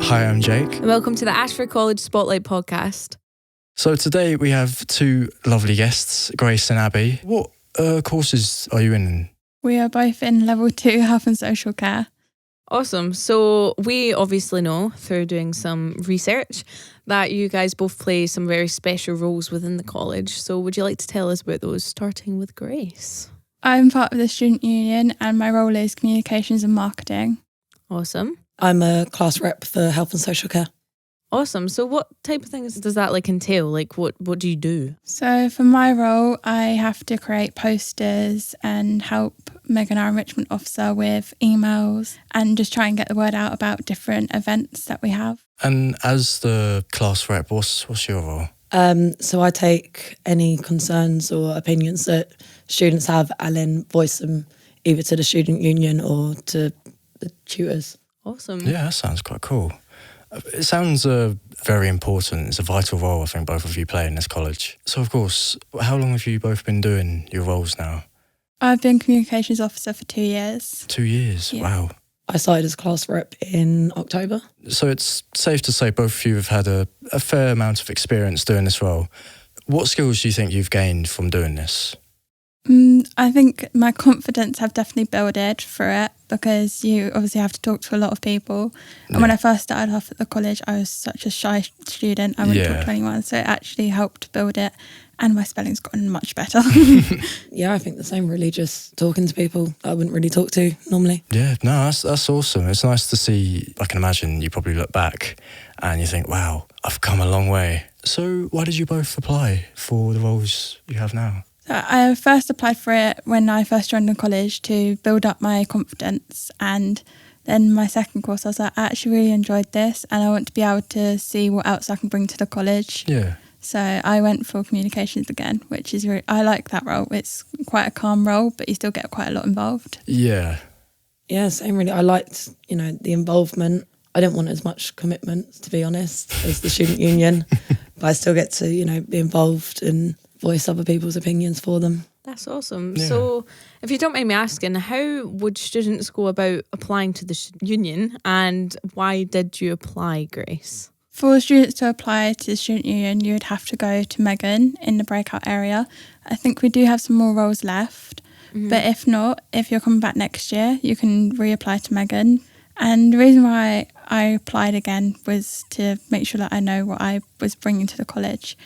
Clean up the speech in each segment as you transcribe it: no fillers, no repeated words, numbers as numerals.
Hi, I'm Jake. And welcome to the Ashford College Spotlight podcast. So today we have two lovely guests, Grace and Abby. What courses are you in? We are both in level 2 health and social care. Awesome. So we obviously know through doing some research that you guys both play some very special roles within the college. So would you like to tell us about those, starting with Grace? I'm part of the student union and my role is communications and marketing. Awesome. I'm a class rep for health and social care. Awesome. So what type of things does that entail? What do you do? So for my role, I have to create posters and help Megan, our enrichment officer, with emails and just try and get the word out about different events that we have. And as the class rep, what's your role? So I take any concerns or opinions that students have and then voice them either to the student union or to the tutors. Awesome. Yeah, that sounds quite cool. It sounds very important. It's a vital role I think both of you play in this college. So of course, how long have you both been doing your roles now? I've been communications officer for 2 years. 2 years, Yeah. Wow. I started as class rep in October. So it's safe to say both of you have had a fair amount of experience doing this role. What skills do you think you've gained from doing this? I think my confidence have definitely builded for it because you obviously have to talk to a lot of people. And when I first started off at the college, I was such a shy student. I wouldn't talk to anyone. So it actually helped build it. And my spelling's gotten much better. Yeah, I think the same really, just talking to people I wouldn't really talk to normally. Yeah, no, that's awesome. It's nice to see. I can imagine you probably look back and you think, wow, I've come a long way. So why did you both apply for the roles you have now? So I first applied for it when I first joined the college to build up my confidence. And then my second course, I was like, I actually really enjoyed this and I want to be able to see what else I can bring to the college. Yeah. So I went for communications again, which is I like that role. It's quite a calm role, but you still get quite a lot involved. Yeah. Yeah, same really. I liked, the involvement. I didn't want as much commitment, to be honest, as the student union, but I still get to, be involved and voice other people's opinions for them. That's awesome. Yeah. So if you don't mind me asking, how would students go about applying to the union and why did you apply, Grace? For students to apply to the student union, you would have to go to Megan in the breakout area. I think we do have some more roles left, but if not, if you're coming back next year, you can reapply to Megan. And the reason why I applied again was to make sure that I know what I was bringing to the college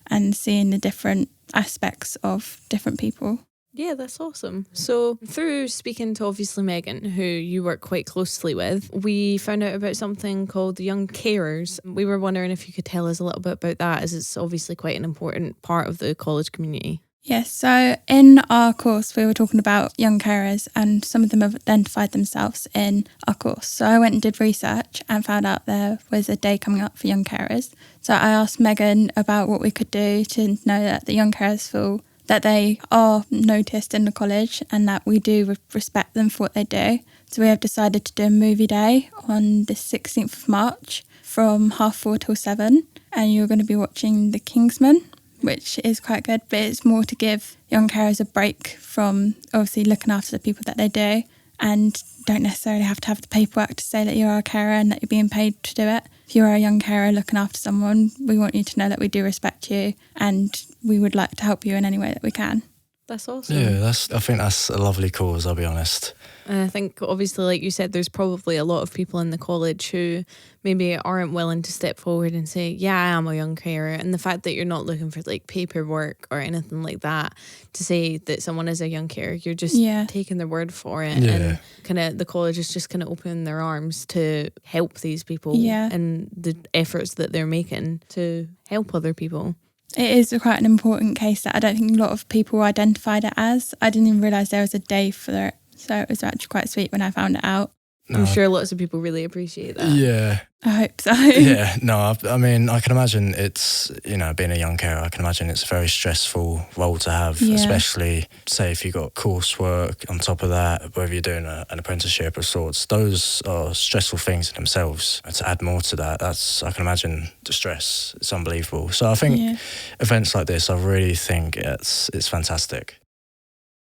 and seeing the different aspects of different people. Yeah, that's awesome. So through speaking to obviously Megan, who you work quite closely with, we found out about something called the Young Carers. We were wondering if you could tell us a little bit about that, as it's obviously quite an important part of the college community. Yes, so in our course, we were talking about young carers and some of them have identified themselves in our course. So I went and did research and found out there was a day coming up for young carers. So I asked Megan about what we could do to know that the young carers feel that they are noticed in the college and that we do respect them for what they do. So we have decided to do a movie day on the 16th of March from 4:30 till 7. And you're going to be watching The Kingsman, which is quite good, but it's more to give young carers a break from obviously looking after the people that they do and don't necessarily have to have the paperwork to say that you're a carer and that you're being paid to do it. If you're a young carer looking after someone, we want you to know that we do respect you and we would like to help you in any way that we can. That's awesome. Yeah, I think that's a lovely cause, I'll be honest. And I think obviously, like you said, there's probably a lot of people in the college who maybe aren't willing to step forward and say, yeah, I am a young carer. And the fact that you're not looking for paperwork or anything like that to say that someone is a young carer, you're just taking their word for it. Yeah. And the college is just opening their arms to help these people and the efforts that they're making to help other people. It is quite an important case that I don't think a lot of people identified it as. I didn't even realise there was a day for it. So it was actually quite sweet when I found it out. No, I'm sure lots of people really appreciate that. Yeah. I hope so. Yeah, no, I mean, I can imagine it's, being a young carer, I can imagine it's a very stressful role to have, especially, say, if you've got coursework on top of that, whether you're doing an apprenticeship of sorts. Those are stressful things in themselves. And to add more to that, I can imagine the stress. It's unbelievable. So I think events like this, I really think it's fantastic.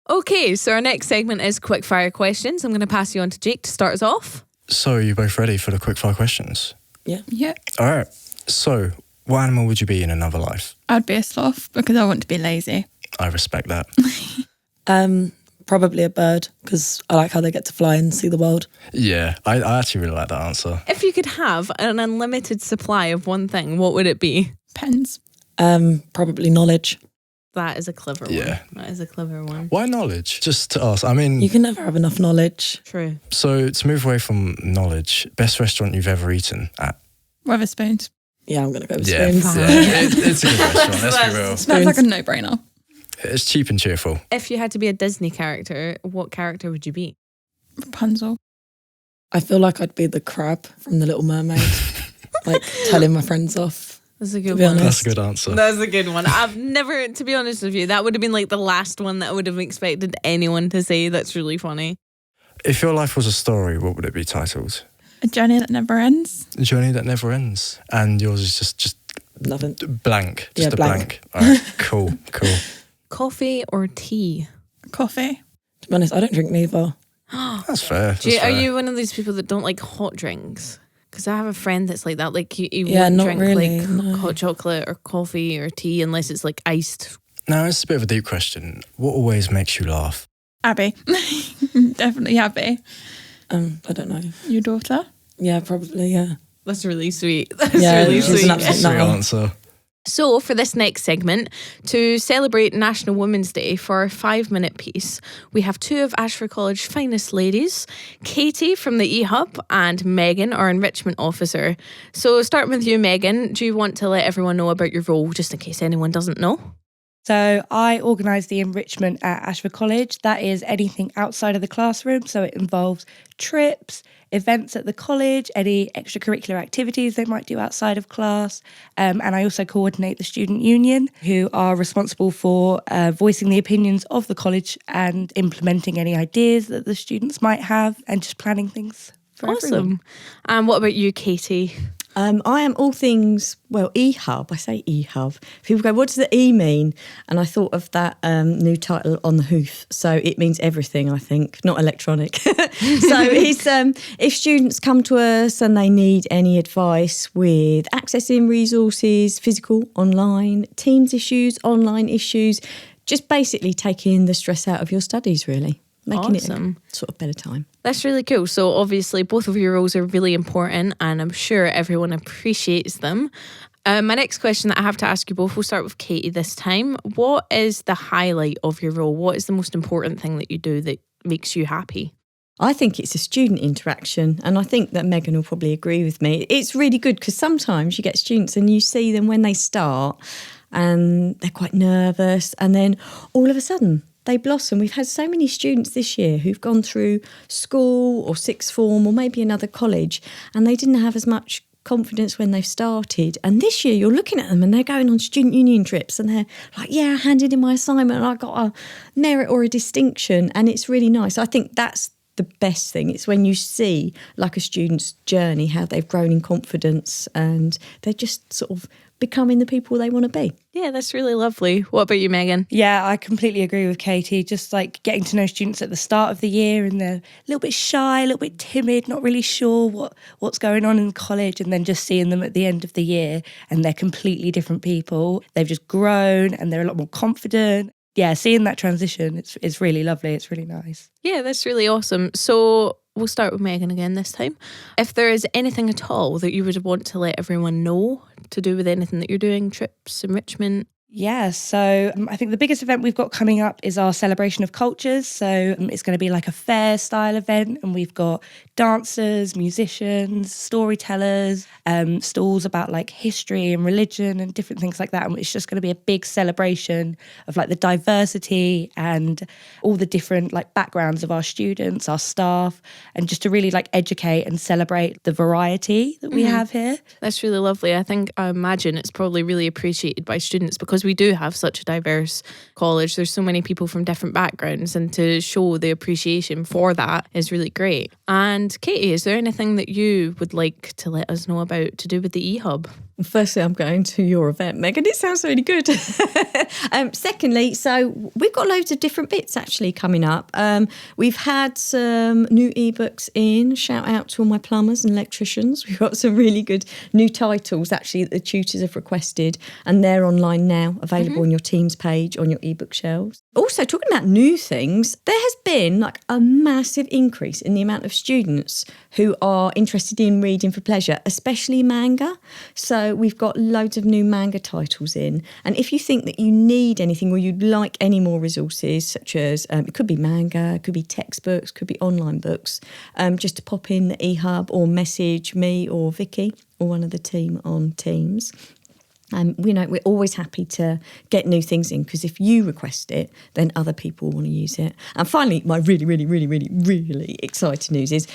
Okay, so our next segment is quickfire questions. I'm going to pass you on to Jake to start us off. So are you both ready for the quickfire questions? Yeah. Yeah. All right. So, what animal would you be in another life? I'd be a sloth because I want to be lazy. I respect that. Probably a bird because I like how they get to fly and see the world. Yeah, I actually really like that answer. If you could have an unlimited supply of one thing, what would it be? Pens. Probably knowledge. That is a clever Yeah. one. That is a clever one. Why knowledge? Just to ask. I mean, You can never have enough knowledge. True. so to move away from knowledge, best restaurant you've ever eaten at? Weatherspoons. Yeah, I'm going to go with Yeah, spoons. it's a good restaurant, let's be real. That's like a no-brainer. It's cheap and cheerful. If you had to be a Disney character, what character would you be? Rapunzel. I feel like I'd be the crab from The Little Mermaid, like telling my friends off. That's a To good be one. honest. That's a good answer. That's a good one. I've never, to be honest with you, that would have been like the last one that I would have expected anyone to say. That's really funny. If your life was a story, what would it be titled? A journey that never ends. A journey that never ends. And yours is just Nothing. blank. Just Yeah, a blank. blank. All right, cool. Coffee or tea? Coffee. To be honest, I don't drink neither. That's fair. That's Are fair. you one of those people that don't like hot drinks? Because I have a friend that's like that. Like you Yeah, won't not drink really, like no. hot chocolate or coffee or tea unless it's like iced. Now, it's a bit of a deep question. What always makes you laugh? Abby. Definitely Abby. I don't know. Your daughter? Yeah, probably, yeah. That's really sweet. That's Yeah, really she's an sweet. absolute Sweet nutter. answer. So, for this next segment, to celebrate National Women's Day for our 5-minute piece, we have two of Ashford College finest ladies, Katie from the eHub and Megan, our enrichment officer. So, starting with you, Megan, do you want to let everyone know about your role, just in case anyone doesn't know? So I organise the enrichment at Ashford College. That is anything outside of the classroom. So it involves trips, events at the college, any extracurricular activities they might do outside of class. And I also coordinate the student union, who are responsible for voicing the opinions of the college and implementing any ideas that the students might have and just planning things for everyone. Awesome. And what about you, Katie? I am all things, well, eHub. I say eHub. People go, what does the E mean? And I thought of that new title on the hoof. So it means everything, I think, not electronic. So it's if students come to us and they need any advice with accessing resources, physical, online, Teams issues, online issues, just basically taking the stress out of your studies, really. Making Awesome. it a sort of better time. That's really cool. So obviously both of your roles are really important and I'm sure everyone appreciates them. My next question that I have to ask you both, we'll start with Katie this time. What is the highlight of your role? What is the most important thing that you do that makes you happy? I think it's a student interaction, and I think that Megan will probably agree with me. It's really good because sometimes you get students and you see them when they start and they're quite nervous, and then all of a sudden they blossom. We've had so many students this year who've gone through school or sixth form or maybe another college and they didn't have as much confidence when they've started. And this year you're looking at them and they're going on student union trips and they're like, yeah, I handed in my assignment and I got a merit or a distinction, and it's really nice. I think that's the best thing. It's when you see like a student's journey, how they've grown in confidence and they're just sort of becoming the people they want to be. Yeah, that's really lovely. What about you, Megan? Yeah, I completely agree with Katie. Just like getting to know students at the start of the year and they're a little bit shy, a little bit timid, not really sure what's going on in college, and then just seeing them at the end of the year and they're completely different people. They've just grown and they're a lot more confident. Yeah, seeing that transition, it's really lovely. It's really nice. Yeah, that's really awesome. So we'll start with Megan again this time. If there is anything at all that you would want to let everyone know to do with anything that you're doing, trips, enrichment. Yeah, so I think the biggest event we've got coming up is our Celebration of Cultures. So it's going to be like a fair style event, and we've got dancers, musicians, storytellers, stalls about like history and religion and different things like that. And it's just going to be a big celebration of like the diversity and all the different like backgrounds of our students, our staff, and just to really like educate and celebrate the variety that we have here. That's really lovely. I imagine it's probably really appreciated by students because we do have such a diverse college. There's so many people from different backgrounds, and to show the appreciation for that is really great. And Katie, is there anything that you would like to let us know about to do with the eHub? Firstly, I'm going to your event, Megan. It sounds really good. Secondly, so we've got loads of different bits actually coming up. We've had some new ebooks in. Shout out to all my plumbers and electricians. We've got some really good new titles actually that the tutors have requested, and they're online now, available on your Teams page on your ebook shelves. Also, talking about new things, there has been like a massive increase in the amount of students who are interested in reading for pleasure, especially manga. So we've got loads of new manga titles in. And if you think that you need anything or you'd like any more resources, such as it could be manga, it could be textbooks, could be online books, just to pop in the eHub or message me or Vicky or one of the team on Teams. We're always happy to get new things in, because if you request it, then other people want to use it. And finally, my really, really, really, really, really exciting news is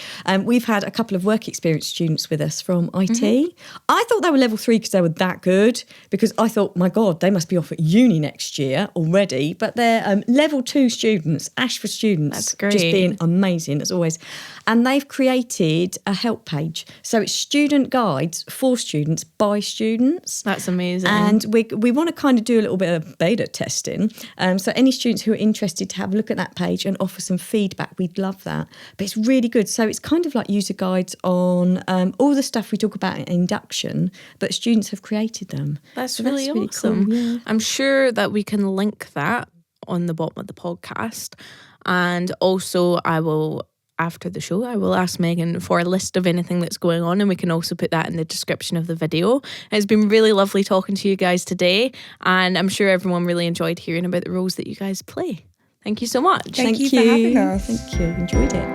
we've had a couple of work experience students with us from IT. I thought they were level 3 because they were that good, because I thought, my God, they must be off at uni next year already. But they're level 2 students, Ashford students. That's great. Just being amazing as always. And they've created a help page. So it's student guides for students by students. That's amazing. And we want to kind of do a little bit of beta testing. So any students who are interested to have a look at that page and offer some feedback, we'd love that. But it's really good. So it's kind of like user guides on all the stuff we talk about in induction, but students have created them. That's So really really awesome. cool, yeah. I'm sure that we can link that on the bottom of the podcast. And also after the show, I will ask Megan for a list of anything that's going on, and we can also put that in the description of the video. It's been really lovely talking to you guys today, and I'm sure everyone really enjoyed hearing about the roles that you guys play. Thank you so much. Thank you for having us. Thank you. Enjoyed it.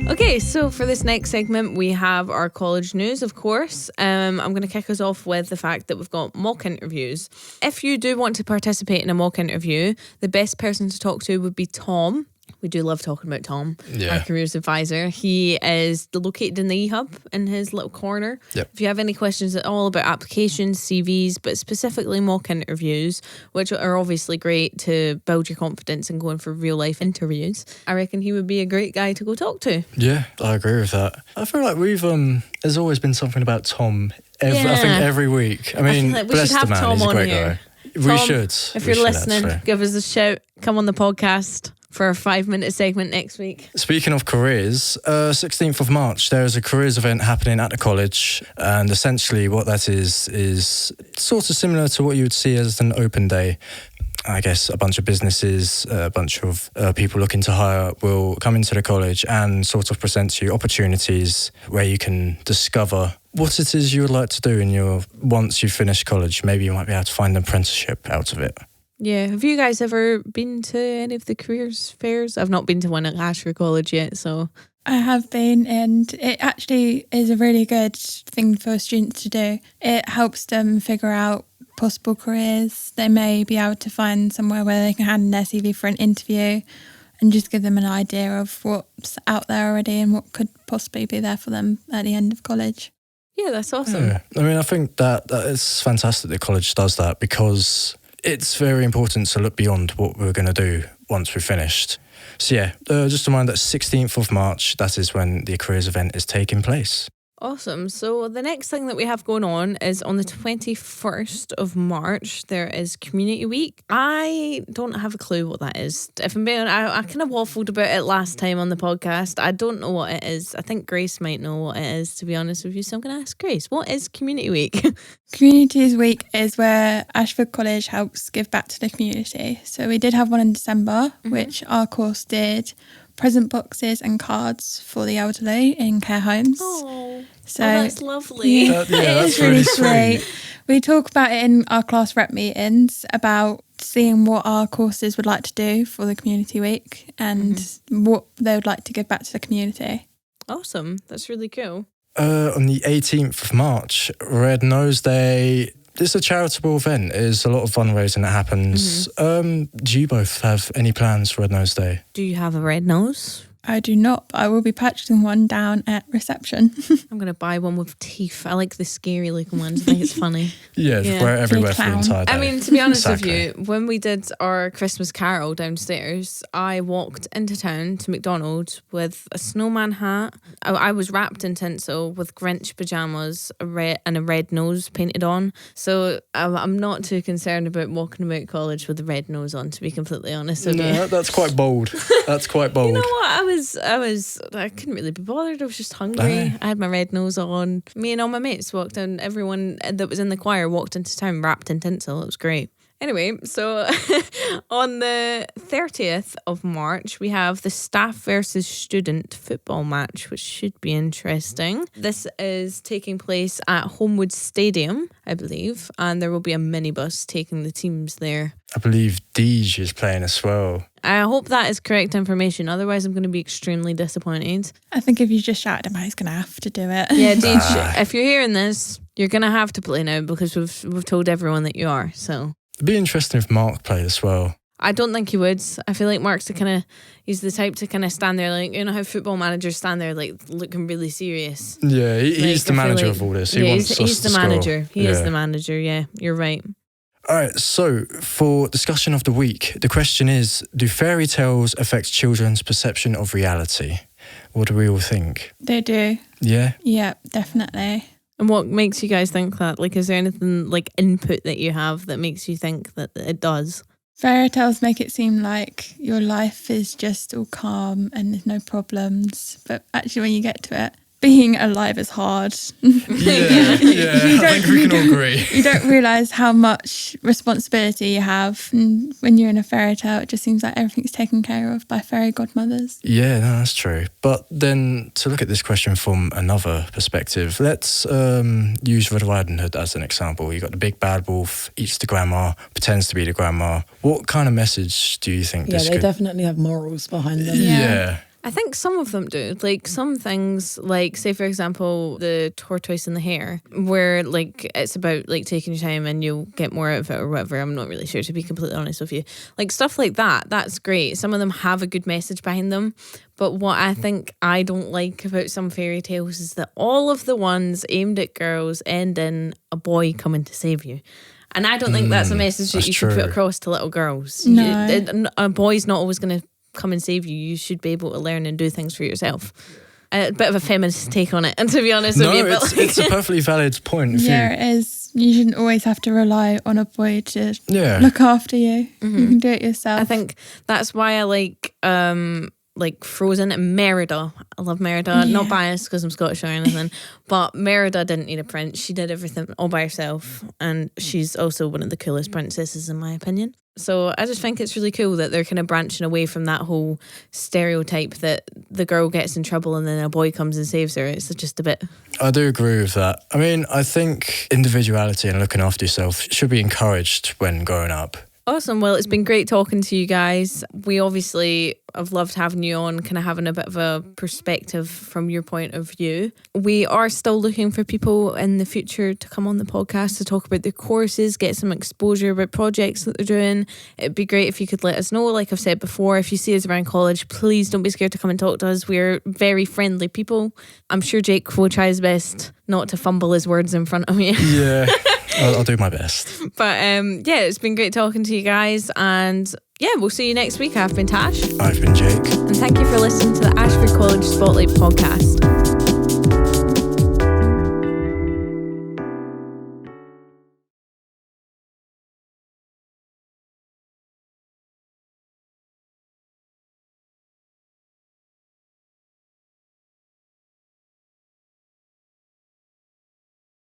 Okay, so for this next segment, we have our college news, of course. I'm going to kick us off with the fact that we've got mock interviews. If you do want to participate in a mock interview, the best person to talk to would be Tom. We do love talking about Tom, Yeah. our careers advisor. He is located in the eHub in his little corner. Yep. If you have any questions at all about applications, CVs, but specifically mock interviews, which are obviously great to build your confidence and going for real life interviews, I reckon he would be a great guy to go talk to. Yeah, I agree with that. I feel like there's always been something about Tom. I think every week. I mean, feel like we bless should the have man. Tom He's a on great here. guy. We Tom, should. If We you're should, listening, actually. give us a shout. Come on the podcast for a 5-minute segment next week. Speaking of careers, 16th of March, there is a careers event happening at the college. And essentially what that is sort of similar to what you would see as an open day. I guess a bunch of businesses, a bunch of people looking to hire will come into the college and sort of present to you opportunities where you can discover what it is you would like to do once you finish college. Maybe you might be able to find an apprenticeship out of it. Yeah. Have you guys ever been to any of the careers fairs? I've not been to one at Ashford College yet, so... I have been, and it actually is a really good thing for students to do. It helps them figure out possible careers. They may be able to find somewhere where they can hand in their CV for an interview and just give them an idea of what's out there already and what could possibly be there for them at the end of college. Yeah, that's awesome. Yeah. I mean, I think that it's fantastic that college does that, because it's very important to look beyond what we're going to do once we're finished. So yeah, just a reminder that 16th of March, that is when the careers event is taking place. Awesome. So the next thing that we have going on is on the 21st of March, there is Community Week. I don't have a clue what that is. If I'm being honest, I kind of waffled about it last time on the podcast. I don't know what it is. I think Grace might know what it is, to be honest with you. So I'm going to ask Grace, what is Community Week? Communities Week is where Ashford College helps give back to the community. So we did have one in December, which our course did present boxes and cards for the elderly in care homes. Oh, So that's lovely. Yeah, Yeah, it that's is really really sweet. sweet. We talk about it in our class rep meetings about seeing what our courses would like to do for the community week and what they would like to give back to the community. Awesome. That's really cool. On the 18th of March, Red Nose Day. It's a charitable event. There's a lot of fundraising that happens. Do you both have any plans for Red Nose Day? Do you have a red nose? I do not, but I will be purchasing one down at reception. I'm going to buy one with teeth. I like the scary looking ones. I think it's funny. Yeah, wear it everywhere for the entire day. I mean, to be honest Exactly. with you, when we did our Christmas carol downstairs, I walked into town to McDonald's with a snowman hat. I was wrapped in tinsel with Grinch pajamas, a red nose painted on. So I'm not too concerned about walking about college with a red nose on, to be completely honest with you. No, that's quite bold. That's quite bold. You know what? I couldn't really be bothered. I was just hungry. Aye. I had my red nose on. Me and all my mates walked in. Everyone that was in the choir walked into town wrapped in tinsel. It was great. Anyway, so on the 30th of March, we have the staff versus student football match, which should be interesting. This is taking place at Homewood Stadium, I believe, and there will be a minibus taking the teams there. I believe Deej is playing as well. I hope that is correct information. Otherwise, I'm going to be extremely disappointed. I think if you just shouted him out, he's going to have to do it. Yeah, Deej, if you're hearing this, you're going to have to play now because we've told everyone that you are. So It'd be interesting if Mark played as well. I don't think he would. I feel like Mark's he's the type to kind of stand there, like, you know how football managers stand there, like, looking really serious. Yeah, he's the I feel manager like- of all this. Yeah, He wants he's us the to score. manager. He is Yeah. the manager. Yeah, you're right. All right, so for discussion of the week, the question is, do fairy tales affect children's perception of reality? What do we all think? They do. Yeah? Yeah, definitely. And what makes you guys think that? Like, is there anything like input that you have that makes you think that it does? Fairy tales make it seem like your life is just all calm and there's no problems. But actually, when you get to it, being alive is hard. Yeah, I think we can all agree. You don't realise how much responsibility you have. And when you're in a fairy tale, it just seems like everything's taken care of by fairy godmothers. Yeah, no, that's true. But then to look at this question from another perspective, let's use Red Riding Hood as an example. You got the big bad wolf, eats the grandma, pretends to be the grandma. What kind of message do you think Yeah, this they could... definitely have morals behind them. Yeah. I think some of them do. Like some things, like say for example, the tortoise and the hare, where like it's about like taking your time and you'll get more out of it or whatever. I'm not really sure, to be completely honest with you. Like stuff like that, that's great. Some of them have a good message behind them. But what I think I don't like about some fairy tales is that all of the ones aimed at girls end in a boy coming to save you. And I don't think that's a message that that's you should true. put across to little girls. No. A boy's not always going to come and save you. You should be able to learn and do things for yourself. A bit of a feminist take on it, and to be honest with you, but it's a perfectly valid point. If Yeah, it is. You shouldn't always have to rely on a boy to Yeah. look after you. You can do it yourself. I think that's why I like Frozen and Merida. I love Merida. Not biased because I'm Scottish or anything, but Merida didn't need a prince. She did everything all by herself, and she's also one of the coolest princesses in my opinion. So I just think it's really cool that they're kind of branching away from that whole stereotype that the girl gets in trouble and then a boy comes and saves her. It's just a bit... I do agree with that. I mean, I think individuality and looking after yourself should be encouraged when growing up. Awesome. Well, it's been great talking to you guys. We obviously have loved having you on, kind of having a bit of a perspective from your point of view. We are still looking for people in the future to come on the podcast to talk about their courses, get some exposure about projects that they're doing. It'd be great if you could let us know. Like I've said before, if you see us around college, please don't be scared to come and talk to us. We're very friendly people. I'm sure Jake will try his best not to fumble his words in front of you. Yeah, I'll do my best. But yeah, it's been great talking to you guys, and yeah, we'll see you next week. I've been Tash, I've been Jake. and thank you for listening to the Ashford College Spotlight podcast.